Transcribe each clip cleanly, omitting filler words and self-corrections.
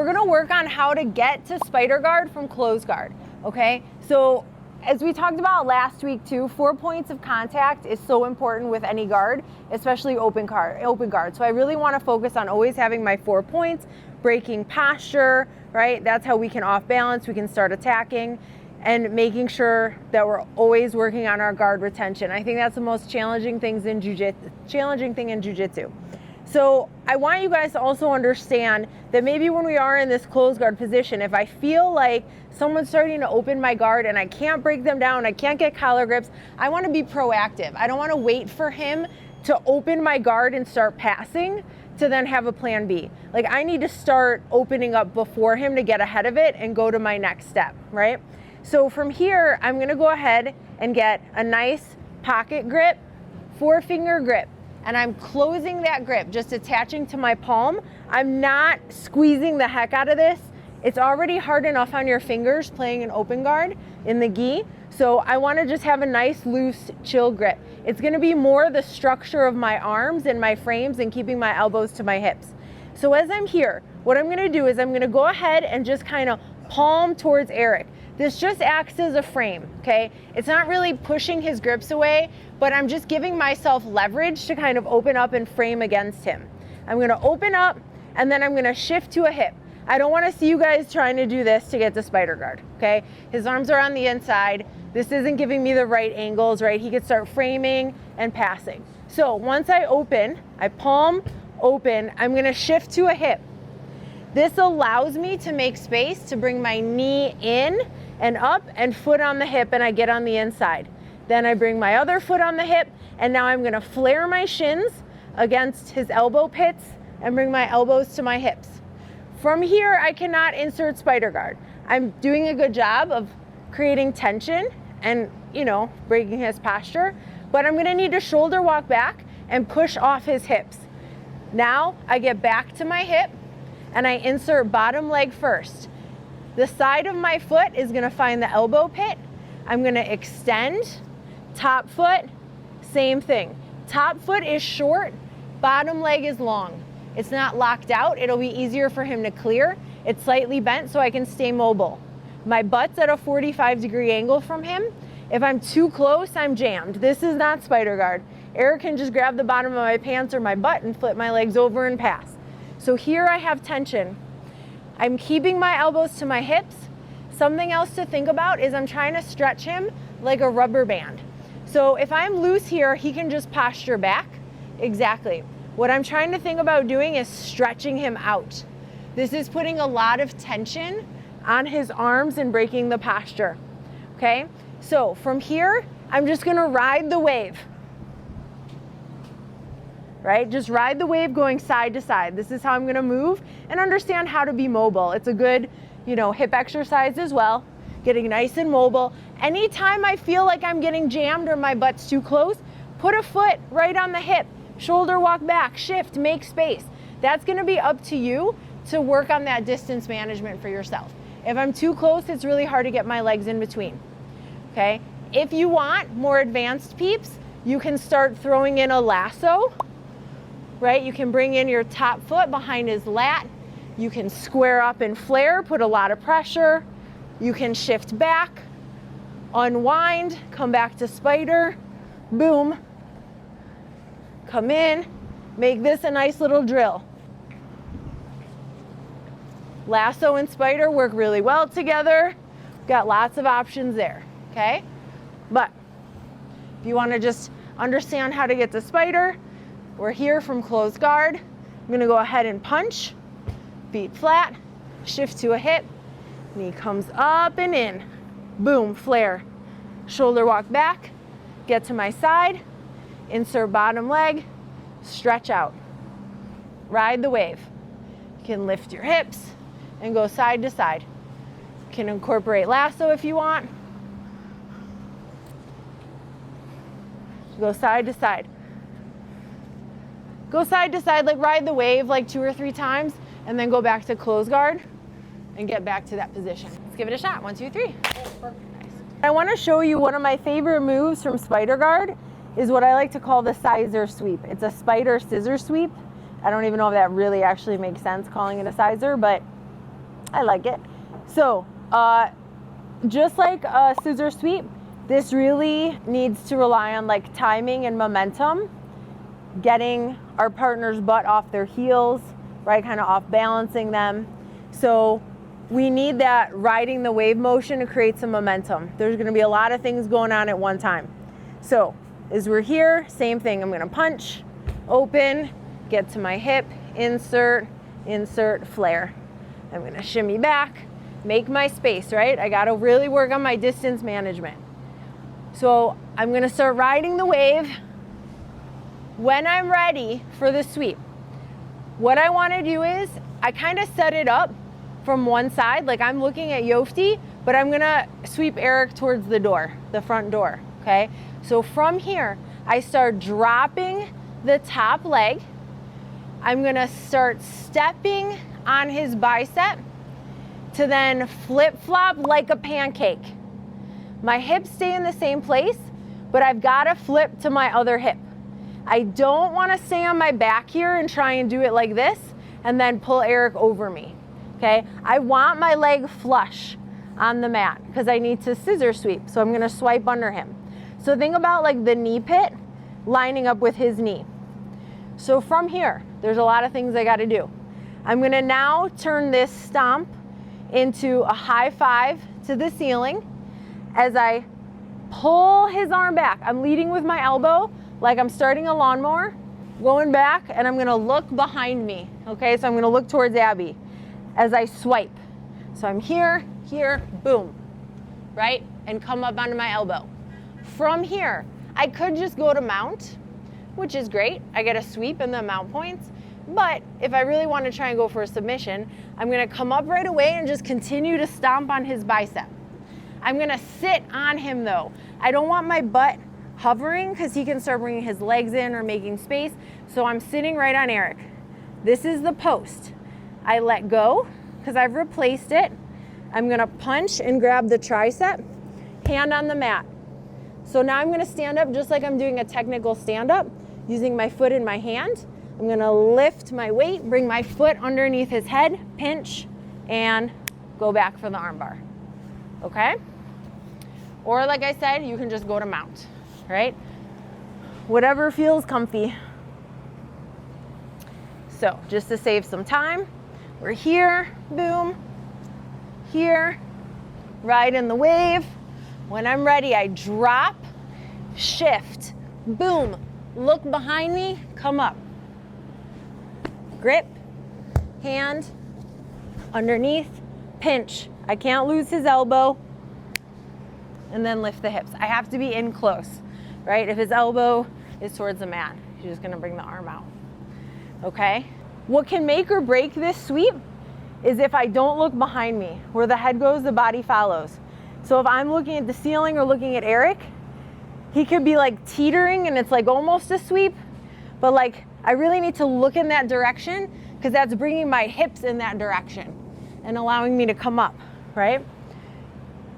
we're gonna work on how to get to spider guard from close guard, okay? So as we talked about last week too, 4 points of contact is so important with any guard, especially open guard. So I really wanna focus on always having my 4 points, breaking posture, right? That's how we can off balance, we can start attacking, and making sure that we're always working on our guard retention. I think that's the most challenging thing in jiu-jitsu. So I want you guys to also understand that maybe when we are in this closed guard position, if I feel like someone's starting to open my guard and I can't break them down, I can't get collar grips, I want to be proactive. I don't want to wait for him to open my guard and start passing to then have a plan B. Like, I need to start opening up before him to get ahead of it and go to my next step, right? So from here, I'm gonna go ahead and get a nice pocket grip, 4-finger grip, and I'm closing that grip, just attaching to my palm. I'm not squeezing the heck out of this. It's already hard enough on your fingers playing an open guard in the gi, so I wanna just have a nice, loose, chill grip. It's gonna be more the structure of my arms and my frames and keeping my elbows to my hips. So as I'm here, what I'm gonna do is I'm gonna go ahead and just kind of palm towards Eric. This just acts as a frame, okay? It's not really pushing his grips away, but I'm just giving myself leverage to kind of open up and frame against him. I'm gonna open up and then I'm gonna shift to a hip. I don't wanna see you guys trying to do this to get to spider guard, okay? His arms are on the inside. This isn't giving me the right angles, right? He could start framing and passing. So once I open, I palm open, I'm gonna shift to a hip. This allows me to make space to bring my knee in and up and foot on the hip, and I get on the inside. Then I bring my other foot on the hip, and now I'm gonna flare my shins against his elbow pits and bring my elbows to my hips. From here, I cannot insert spider guard. I'm doing a good job of creating tension and, you know, breaking his posture, but I'm gonna need to shoulder walk back and push off his hips. Now I get back to my hip and I insert bottom leg first. The side of my foot is gonna find the elbow pit. I'm gonna extend, top foot, same thing. Top foot is short, bottom leg is long. It's not locked out, it'll be easier for him to clear. It's slightly bent so I can stay mobile. My butt's at a 45-degree angle from him. If I'm too close, I'm jammed. This is not spider guard. Eric can just grab the bottom of my pants or my butt and flip my legs over and pass. So here I have tension. I'm keeping my elbows to my hips. Something else to think about is I'm trying to stretch him like a rubber band. So if I'm loose here, he can just posture back. Exactly. What I'm trying to think about doing is stretching him out. This is putting a lot of tension on his arms and breaking the posture, okay? So from here, I'm just gonna ride the wave, right? Just ride the wave going side to side. This is how I'm gonna move and understand how to be mobile. It's a good, you know, hip exercise as well, getting nice and mobile. Anytime I feel like I'm getting jammed or my butt's too close, put a foot right on the hip, shoulder walk back, shift, make space. That's gonna be up to you to work on that distance management for yourself. If I'm too close, it's really hard to get my legs in between, okay? If you want more advanced peeps, you can start throwing in a lasso, right? You can bring in your top foot behind his lat. You can square up and flare, put a lot of pressure. You can shift back, unwind, come back to spider, boom, come in, make this a nice little drill. Lasso and spider work really well together. Got lots of options there, okay? But if you want to just understand how to get to spider, we're here from closed guard. I'm gonna go ahead and punch, feet flat, shift to a hip, knee comes up and in, boom, flare. Shoulder walk back, get to my side, insert bottom leg, stretch out. Ride the wave. You can lift your hips and go side to side. You can incorporate lasso if you want. Go side to side. Go side to side, like ride the wave like 2 or 3 times, and then go back to close guard and get back to that position. Let's give it a shot. 1, 2, 3. Nice. I want to show you one of my favorite moves from spider guard is what I like to call the Scizer Sweep. It's a spider scissor sweep. I don't even know if that really actually makes sense calling it a Scizer, but I like it. So just like a scissor sweep, this really needs to rely on like timing and momentum, getting our partner's butt off their heels, right? Kind of off balancing them. So we need that riding the wave motion to create some momentum. There's gonna be a lot of things going on at one time. So as we're here, same thing. I'm gonna punch, open, get to my hip, insert, insert, flare. I'm gonna shimmy back, make my space, right? I gotta really work on my distance management. So I'm gonna start riding the wave. When I'm ready for the sweep, what I wanna do is, I kinda set it up from one side, like I'm looking at Yofti, but I'm gonna sweep Eric towards the door, the front door, okay? So from here, I start dropping the top leg. I'm gonna start stepping on his bicep to then flip-flop like a pancake. My hips stay in the same place, but I've gotta flip to my other hip. I don't wanna stay on my back here and try and do it like this and then pull Eric over me, okay? I want my leg flush on the mat because I need to scissor sweep, so I'm gonna swipe under him. So think about like the knee pit lining up with his knee. So from here, there's a lot of things I gotta do. I'm gonna now turn this stomp into a high five to the ceiling as I pull his arm back. I'm leading with my elbow like I'm starting a lawnmower, going back, and I'm gonna look behind me, okay? So I'm gonna look towards Abby as I swipe. So I'm here, here, boom, right? And come up onto my elbow. From here, I could just go to mount, which is great. I get a sweep and the mount points. But if I really want to try and go for a submission, I'm gonna come up right away and just continue to stomp on his bicep. I'm gonna sit on him though. I don't want my butt hovering because he can start bringing his legs in or making space. So I'm sitting right on Eric. This is the post. I let go because I've replaced it. I'm gonna punch and grab the tricep, hand on the mat. So now I'm gonna stand up just like I'm doing a technical stand up, using my foot in my hand. I'm gonna lift my weight, bring my foot underneath his head, pinch, and go back for the armbar, okay? Or like I said, you can just go to mount, right? Whatever feels comfy. So just to save some time, we're here, boom, here, ride in the wave. When I'm ready, I drop, shift, boom, look behind me, come up. Grip, hand, underneath, pinch. I can't lose his elbow, and then lift the hips. I have to be in close, right? If his elbow is towards the mat, you're just gonna bring the arm out, okay? What can make or break this sweep is if I don't look behind me. Where the head goes, the body follows. So if I'm looking at the ceiling or looking at Eric, he could be like teetering and it's like almost a sweep, but like I really need to look in that direction because that's bringing my hips in that direction and allowing me to come up, right?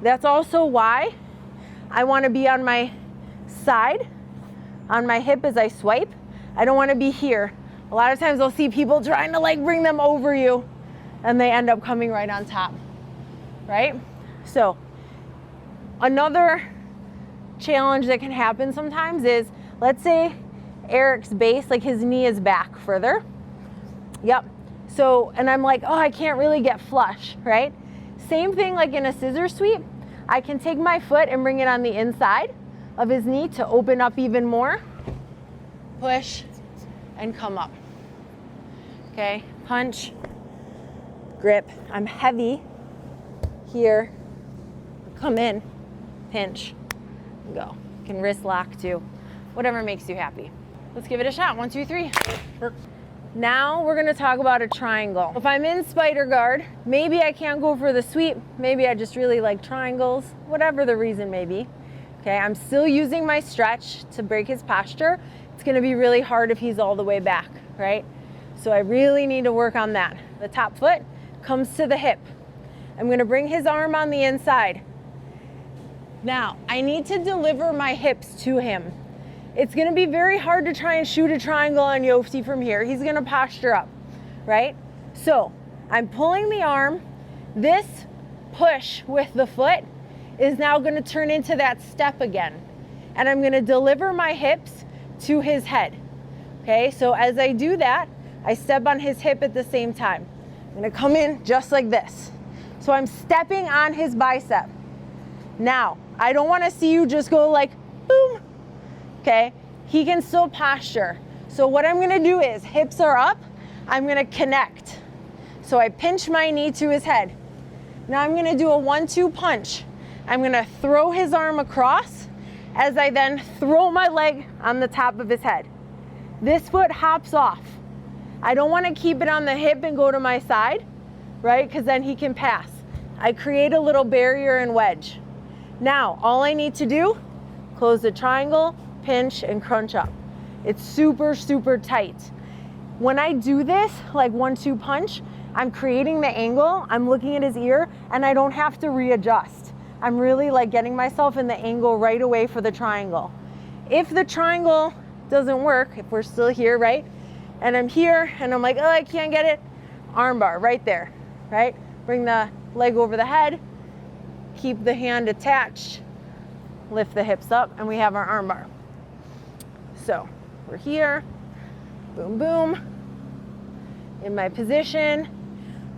That's also why I want to be on my side, on my hip as I swipe. I don't want to be here. A lot of times I'll see people trying to like bring them over you and they end up coming right on top, right? So another challenge that can happen sometimes is, let's say Eric's base, like his knee is back further. Yep. So, and I'm like, oh, I can't really get flush, right? Same thing like in a scissor sweep. I can take my foot and bring it on the inside of his knee to open up even more. Push and come up. Okay, punch, grip. I'm heavy here. Come in, pinch, go. You can wrist lock too. Whatever makes you happy. Let's give it a shot. 1, 2, 3. Now we're gonna talk about a triangle. If I'm in spider guard, maybe I can't go for the sweep. Maybe I just really like triangles, whatever the reason may be. Okay, I'm still using my stretch to break his posture. It's gonna be really hard if he's all the way back, right? So I really need to work on that. The top foot comes to the hip. I'm gonna bring his arm on the inside. Now, I need to deliver my hips to him. It's gonna be very hard to try and shoot a triangle on Yofti from here. He's gonna posture up, right? So I'm pulling the arm This push with the foot is now gonna turn into that step again. And I'm gonna deliver my hips to his head. Okay, so as I do that, I step on his hip at the same time. I'm gonna come in just like this. So I'm stepping on his bicep. Now, I don't wanna see you just go like, boom, okay? He can still posture. So what I'm gonna do is, hips are up, I'm gonna connect. So I pinch my knee to his head. Now I'm gonna do a 1-2 punch. I'm gonna throw his arm across as I then throw my leg on the top of his head. This foot hops off. I don't wanna keep it on the hip and go to my side, right? Because then he can pass. I create a little barrier and wedge. Now, all I need to do, close the triangle, pinch, and crunch up. It's super, super tight. When I do this, like 1-2 punch, I'm creating the angle, I'm looking at his ear, and I don't have to readjust. I'm really like getting myself in the angle right away for the triangle. If the triangle doesn't work, if we're still here, right? And I'm here, and I'm like, oh, I can't get it. Armbar, right there, right? Bring the leg over the head, keep the hand attached, lift the hips up, and we have our armbar. So we're here, boom, boom. In my position,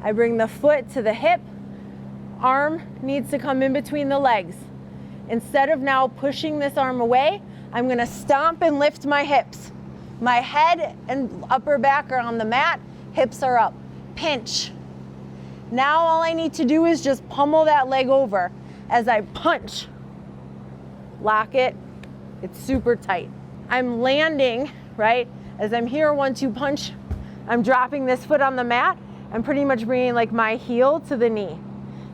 I bring the foot to the hip, arm needs to come in between the legs. Instead of now pushing this arm away, I'm gonna stomp and lift my hips. My head and upper back are on the mat, hips are up, pinch. Now all I need to do is just pummel that leg over as I punch. Lock it, it's super tight. I'm landing, right? As I'm here, 1-2 punch, I'm dropping this foot on the mat. I'm pretty much bringing like my heel to the knee.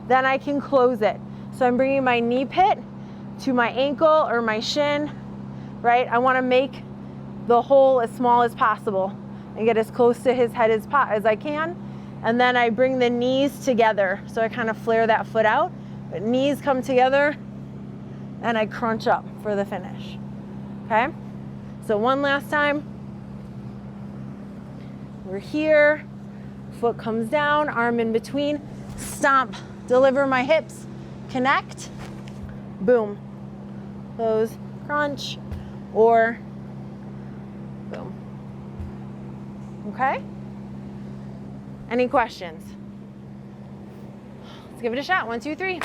Then I can close it. So I'm bringing my knee pit to my ankle or my shin, right? I wanna make the hole as small as possible and get as close to his head as I can. And then I bring the knees together. So I kind of flare that foot out, but knees come together and I crunch up for the finish, okay? So one last time. We're here, foot comes down, arm in between, stomp, deliver my hips, connect, boom, close, crunch, or boom. Okay? Any questions? Let's give it a shot. 1, 2, 3.